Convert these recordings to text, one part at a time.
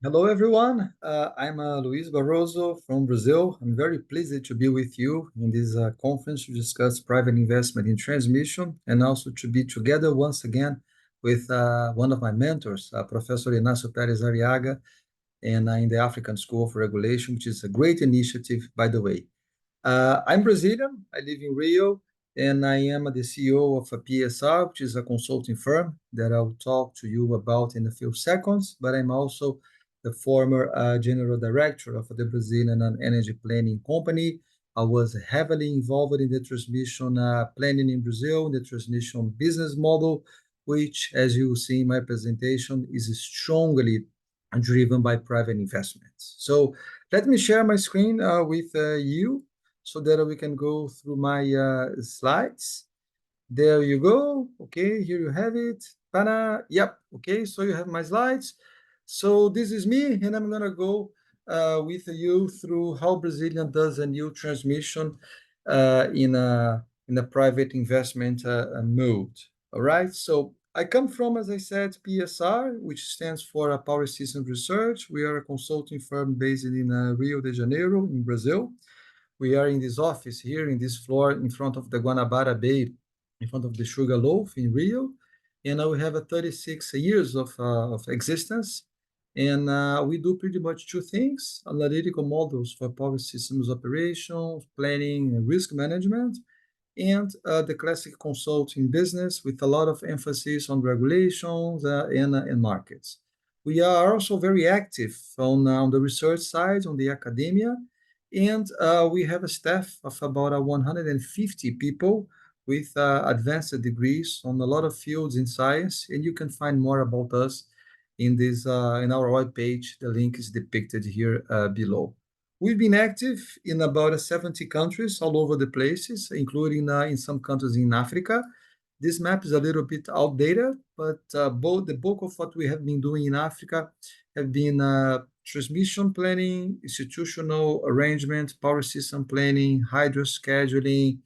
Hello, everyone. I'm Luiz Barroso from Brazil. I'm very pleased to be with you in this conference to discuss private investment in transmission and also to be together once again with one of my mentors, Professor Inácio Pérez Arriaga, and in the African School of Regulation, which is a great initiative, by the way. I'm Brazilian. I live in Rio, and I am the CEO of a PSR, which is a consulting firm that I'll talk to you about in a few seconds. But I'm also the former general director of the Brazilian Energy Planning Company. I was heavily involved in the transmission planning in Brazil, the transmission business model, which, as you see in my presentation, is strongly driven by private investments. So let me share my screen with you so that we can go through my slides. There you go. Okay, here you have it. Pana. Yep. Okay, so you have my slides. So this is me, and I'm gonna go with you through how Brazilian does a new transmission in a private investment mode. All right. So I come from, as I said, PSR, which stands for Power Systems Research. We are a consulting firm based in Rio de Janeiro, in Brazil. We are in this office here in this floor in front of the Guanabara Bay, in front of the Sugarloaf in Rio. And we have a 36 years of existence. And we do pretty much two things: analytical models for power systems operations, planning, and risk management, and the classic consulting business with a lot of emphasis on regulations and markets. We are also very active on the research side, on the academia, and we have a staff of about 150 people with advanced degrees on a lot of fields in science, and you can find more about us in our web page. The link is depicted here below. We've been active in about 70 countries all over the places, including in some countries in Africa. This map is a little bit outdated, but both the bulk of what we have been doing in Africa have been transmission planning, institutional arrangement, power system planning, hydro scheduling,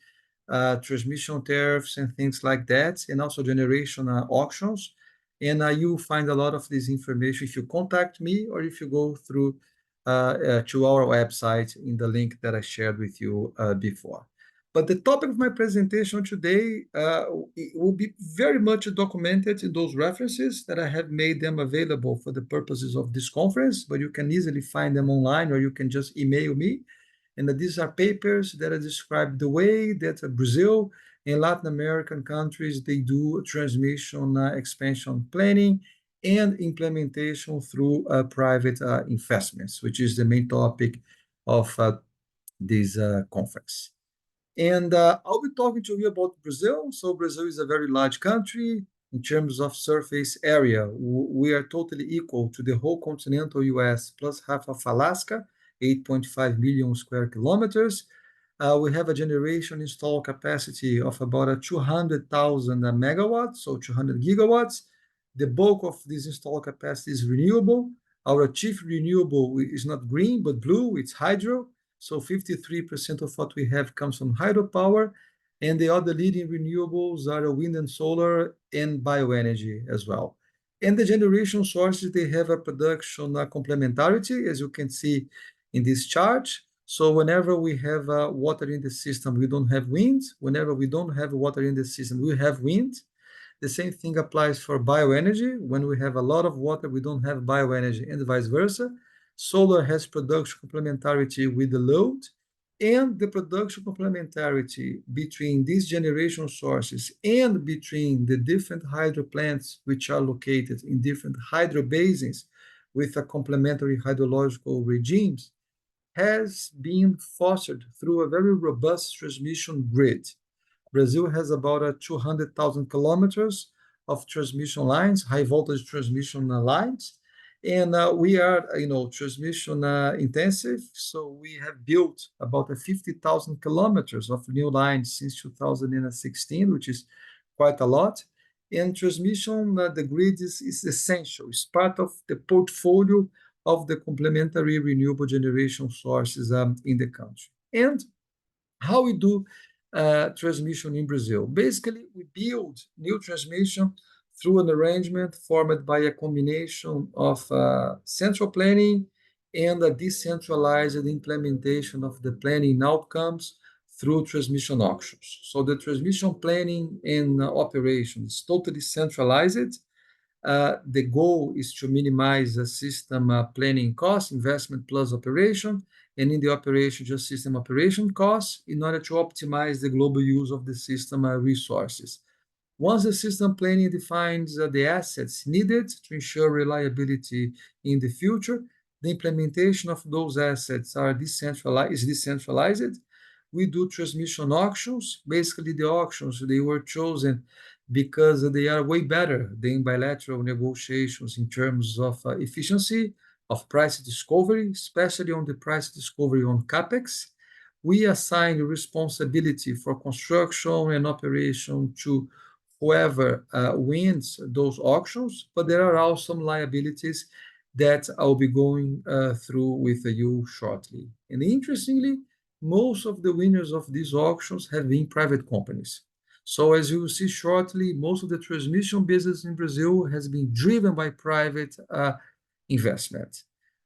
transmission tariffs, and things like that, and also generation auctions. And you'll find a lot of this information if you contact me or if you go through to our website in the link that I shared with you before. But the topic of my presentation today will be very much documented in those references that I have made them available for the purposes of this conference, but you can easily find them online or you can just email me. And these are papers that describe the way that Brazil and Latin American countries, they do transmission expansion planning and implementation through private investments, which is the main topic of this conference. And I'll be talking to you about Brazil. So Brazil is a very large country in terms of surface area. We are totally equal to the whole continental US plus half of Alaska, 8.5 million square kilometers. We have a generation installed capacity of about 200,000 megawatts, so 200 gigawatts. The bulk of this installed capacity is renewable. Our chief renewable is not green, but blue, it's hydro. So 53% of what we have comes from hydropower, and the other leading renewables are wind and solar and bioenergy as well. And the generation sources, they have a production complementarity, as you can see in this chart. So whenever we have water in the system, we don't have wind. Whenever we don't have water in the system, we have wind. The same thing applies for bioenergy. When we have a lot of water, we don't have bioenergy, and vice versa. Solar has production complementarity with the load, and the production complementarity between these generation sources and between the different hydro plants which are located in different hydro basins with a complementary hydrological regimes has been fostered through a very robust transmission grid. Brazil has about 200,000 kilometers of transmission lines, high voltage transmission lines, and we are, transmission intensive. So we have built about 50,000 kilometers of new lines since 2016, which is quite a lot. And transmission, the grid is essential. It's part of the portfolio of the complementary renewable generation sources in the country. And how we do transmission in Brazil. Basically, we build new transmission through an arrangement formed by a combination of central planning and a decentralized implementation of the planning outcomes through transmission auctions. So the transmission planning and operation is totally centralized. The goal is to minimize the system planning cost, investment plus operation, and in the operation, just system operation costs in order to optimize the global use of the system resources. Once the system planning defines the assets needed to ensure reliability in the future, the implementation of those assets is decentralized. We do transmission auctions. Basically, the auctions, they were chosen because they are way better than bilateral negotiations in terms of efficiency, of price discovery, especially on the price discovery on CapEx. We assign responsibility for construction and operation to whoever wins those auctions, but there are also some liabilities that I'll be going through with you shortly. And interestingly, most of the winners of these auctions have been private companies. So as you will see shortly, most of the transmission business in Brazil has been driven by private investment.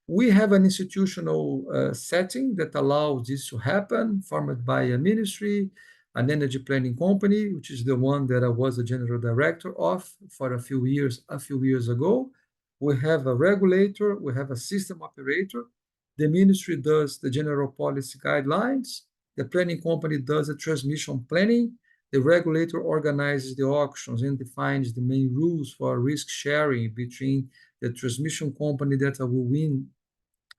We have an institutional setting that allows this to happen, formed by a ministry, an energy planning company, which is the one that I was the general director of for a few years ago. We have a regulator, we have a system operator. The ministry does the general policy guidelines. The planning company does the transmission planning. The regulator organizes the auctions and defines the main rules for risk sharing between the transmission company that will win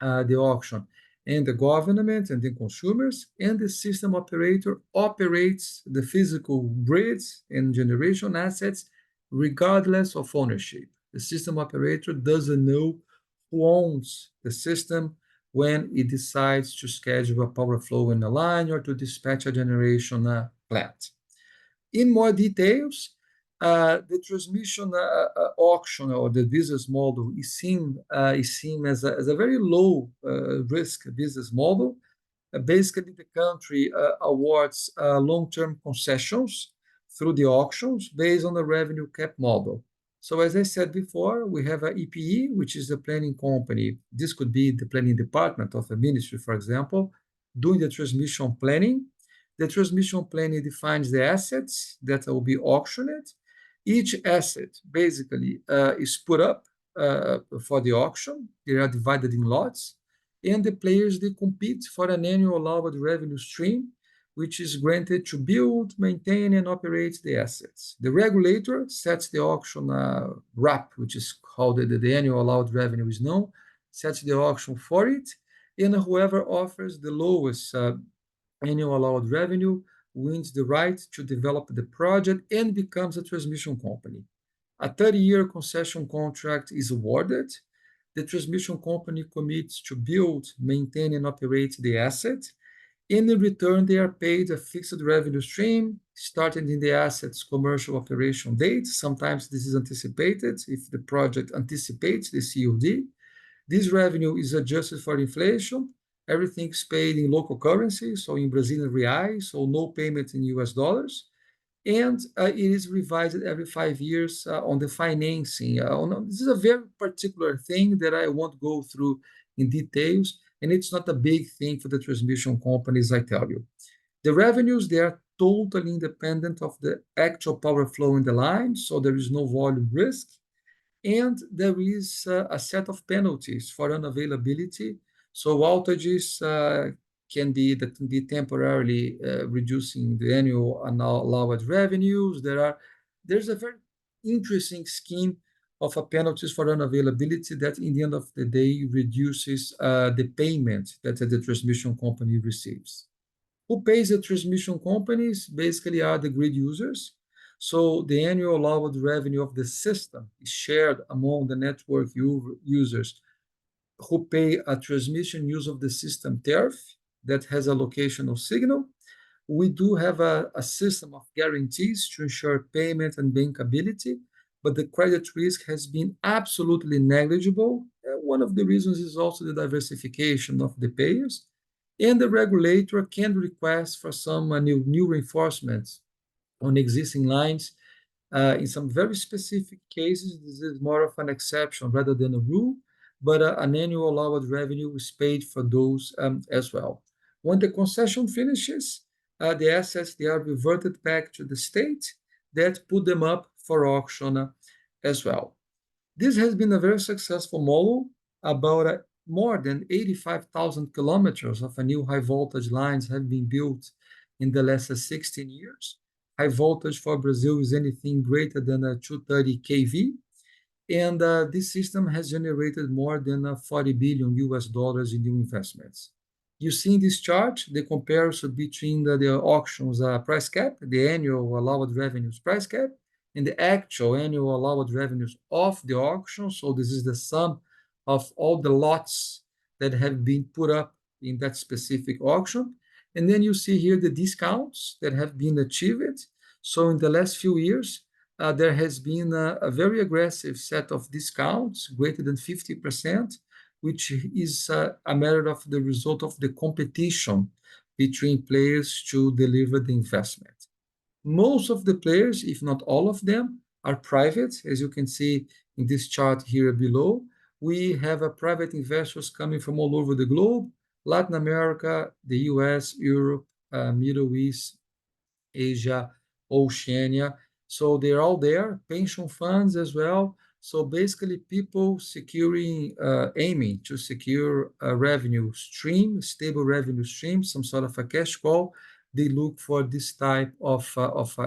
the auction and the government and the consumers, and the system operator operates the physical grids and generation assets regardless of ownership. The system operator doesn't know who owns the system when it decides to schedule a power flow in a line or to dispatch a generation plant. In more details, the transmission auction or the business model is seen as a very low risk business model. Basically, the country awards long-term concessions through the auctions based on the revenue cap model. So as I said before, we have a EPE, which is the planning company. This could be the planning department of a ministry, for example, doing the transmission planning. The transmission planning defines the assets that will be auctioned. Each asset basically is put up for the auction. They are divided in lots, and the players, they compete for an annual allowed revenue stream, which is granted to build, maintain, and operate the assets. The regulator sets the auction RAP, which is called the annual allowed revenue is known, sets the auction for it, and whoever offers the lowest annual allowed revenue wins the right to develop the project and becomes a transmission company. A 30-year concession contract is awarded. The transmission company commits to build, maintain, and operate the asset. In return, they are paid a fixed revenue stream, starting in the asset's commercial operation date. Sometimes this is anticipated if the project anticipates the COD. This revenue is adjusted for inflation. Everything is paid in local currency, so in Brazilian reais, so no payment in US dollars. And it is revised every 5 years on the financing. This is a very particular thing that I won't go through in details, and it's not a big thing for the transmission companies, I tell you. The revenues, they are totally independent of the actual power flow in the line, so there is no volume risk. And there is a set of penalties for unavailability. So outages can be temporarily reducing the annual allowed revenues. There's a very interesting scheme of penalties for unavailability that, in the end of the day, reduces the payment that the transmission company receives. Who pays the transmission companies? Basically, are the grid users. So the annual allowed revenue of the system is shared among the network users who pay a transmission use of the system tariff that has a locational signal. We do have a system of guarantees to ensure payment and bankability, but the credit risk has been absolutely negligible. One of the reasons is also the diversification of the payers, and the regulator can request for some new reinforcements on existing lines In some very specific cases, this is more of an exception rather than a rule, but an annual allowed revenue is paid for those as well. When the concession finishes, the assets they are reverted back to the state that put them up for auction as well. This has been a very successful model. About more than 85,000 kilometers of a new high voltage lines have been built in the last 16 years. High voltage for Brazil is anything greater than 230 kV, and this system has generated more than 40 billion US dollars in new investments. You see in this chart the comparison between the auctions price cap, the annual allowed revenues price cap, and the actual annual allowed revenues of the auction. So this is the sum of all the lots that have been put up in that specific auction. And then you see here the discounts that have been achieved. So in the last few years, there has been a very aggressive set of discounts, greater than 50%, which is a matter of the result of the competition between players to deliver the investment. Most of the players, if not all of them, are private, as you can see in this chart here below. We have private investors coming from all over the globe: Latin America, the US, Europe, Middle East, Asia, Oceania. So they're all there, pension funds as well. So basically, people aiming to secure a revenue stream, stable revenue stream, some sort of a cash call. They look for this type of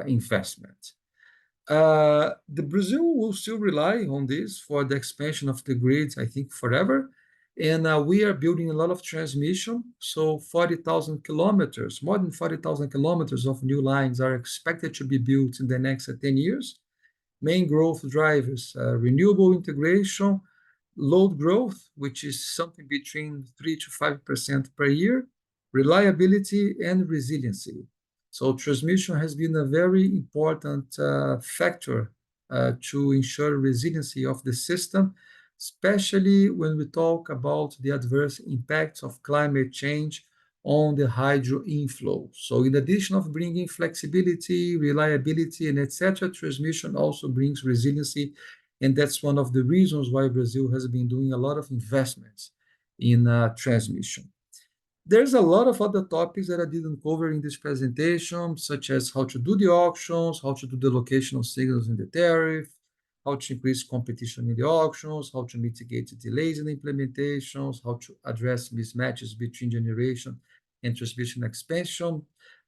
investment. The Brazil will still rely on this for the expansion of the grid, I think, forever. And we are building a lot of transmission. So 40,000 kilometers, more than 40,000 kilometers of new lines are expected to be built in the next 10 years. Main growth drivers, renewable integration, load growth, which is something between 3 to 5% per year, reliability, and resiliency. So transmission has been a very important factor to ensure resiliency of the system, especially when we talk about the adverse impacts of climate change on the hydro inflow. So in addition of bringing flexibility, reliability, and etc., transmission also brings resiliency, and that's one of the reasons why Brazil has been doing a lot of investments in transmission. There's a lot of other topics that I didn't cover in this presentation, such as how to do the auctions, how to do the location of signals in the tariff, how to increase competition in the auctions, how to mitigate delays in the implementations, how to address mismatches between generation and transmission expansion,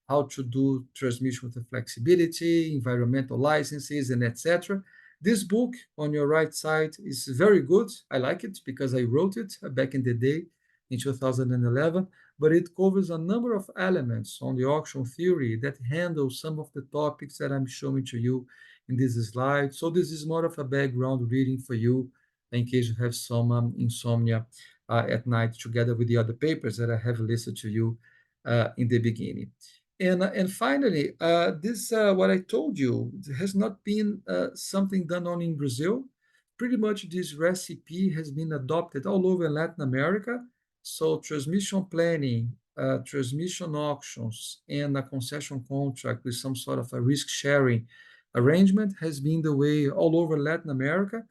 how to do transmission with the flexibility, environmental licenses, and etc. This book on your right side is very good. I like it because I wrote it back in the day in 2011, but it covers a number of elements on the auction theory that handle some of the topics that I'm showing to you in this slide. So this is more of a background reading for you in case you have some insomnia at night, together with the other papers that I have listed to you in the beginning. And finally, this what I told you has not been something done only in Brazil. Pretty much this recipe has been adopted all over Latin America. So transmission planning, transmission auctions, and a concession contract with some sort of a risk sharing arrangement has been the way all over Latin America,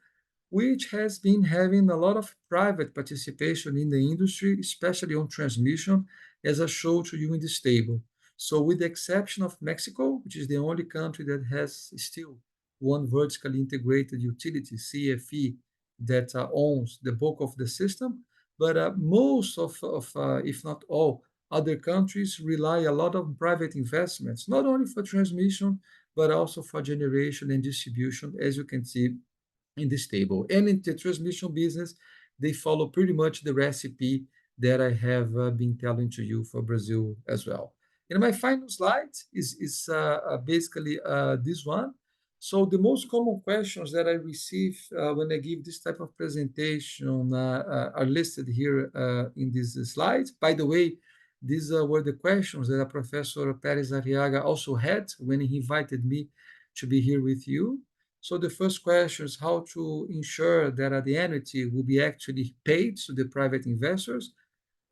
which has been having a lot of private participation in the industry, especially on transmission, as I showed to you in this table. So with the exception of Mexico, which is the only country that has still one vertically integrated utility, CFE, that owns the bulk of the system, but most of if not all, other countries rely a lot on private investments, not only for transmission, but also for generation and distribution, as you can see in this table. And in the transmission business, they follow pretty much the recipe that I have been telling to you for Brazil as well. And my final slide is basically this one. So the most common questions that I receive when I give this type of presentation are listed here in this slide. By the way, these were the questions that Professor Perez Arriaga also had when he invited me to be here with you. So the first question is how to ensure that the annuity will be actually paid to the private investors.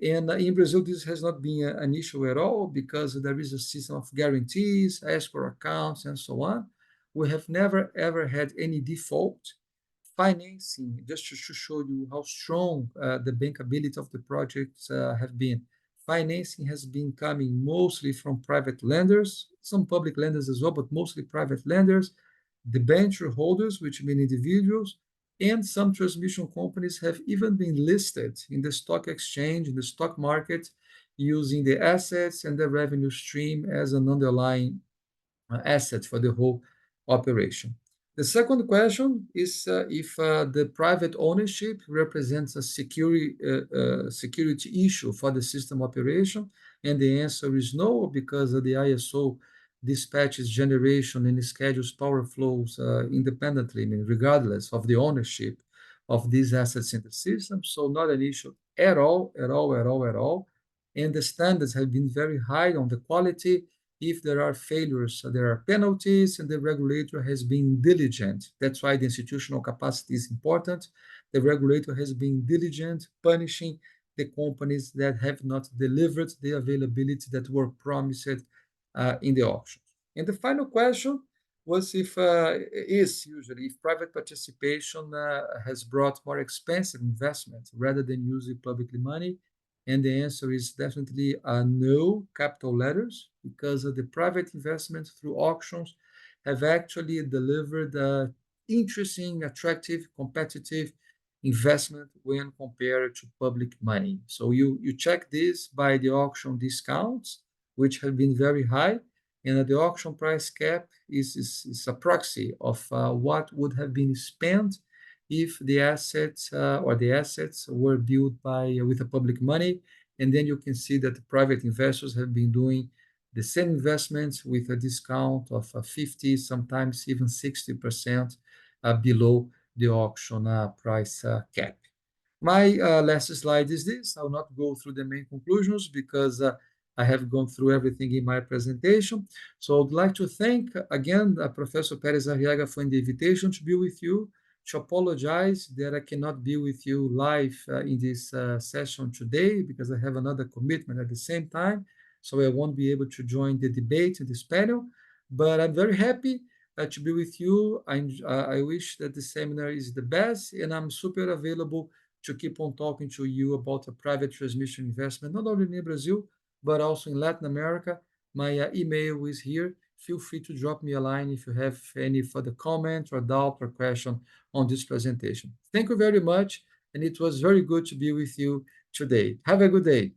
And in Brazil, this has not been an issue at all because there is a system of guarantees, escrow accounts, and so on. We have never ever had any default. Financing, just to show you how strong the bankability of the projects have been. Financing has been coming mostly from private lenders, some public lenders as well, but mostly private lenders, debenture holders, which mean individuals, and some transmission companies have even been listed in the stock exchange, in the stock market, using the assets and the revenue stream as an underlying asset for the whole operation. The second question is if the private ownership represents a security issue for the system operation, and the answer is no, because the ISO dispatches generation and schedules power flows independently, I mean, regardless of the ownership of these assets in the system. So not an issue at all, at all, at all, at all. And the standards have been very high on the quality. If there are failures, there are penalties, and the regulator has been diligent. That's why the institutional capacity is important. The regulator has been diligent, punishing the companies that have not delivered the availability that were promised in the auction. And the final question was is usually if private participation has brought more expensive investment rather than using publicly money. And the answer is definitely no, capital letters, because the private investment through auctions have actually delivered interesting, attractive, competitive investment when compared to public money. So you check this by the auction discounts, which have been very high, and the auction price cap is a proxy of what would have been spent if the assets or the assets were built by with the public money. And then you can see that the private investors have been doing the same investments with a discount of 50, sometimes even 60% below the auction price cap. My last slide is this. I'll not go through the main conclusions because I have gone through everything in my presentation. So I'd like to thank again Professor Perez Arriaga for the invitation to be with you, to apologize that I cannot be with you live in this session today because I have another commitment at the same time. So I won't be able to join the debate in this panel, but I'm very happy to be with you. I wish that the seminar is the best, and I'm super available to keep on talking to you about a private transmission investment, not only in Brazil, but also in Latin America. My email is here. Feel free to drop me a line if you have any further comment or doubt or question on this presentation. Thank you very much, and it was very good to be with you today. Have a good day.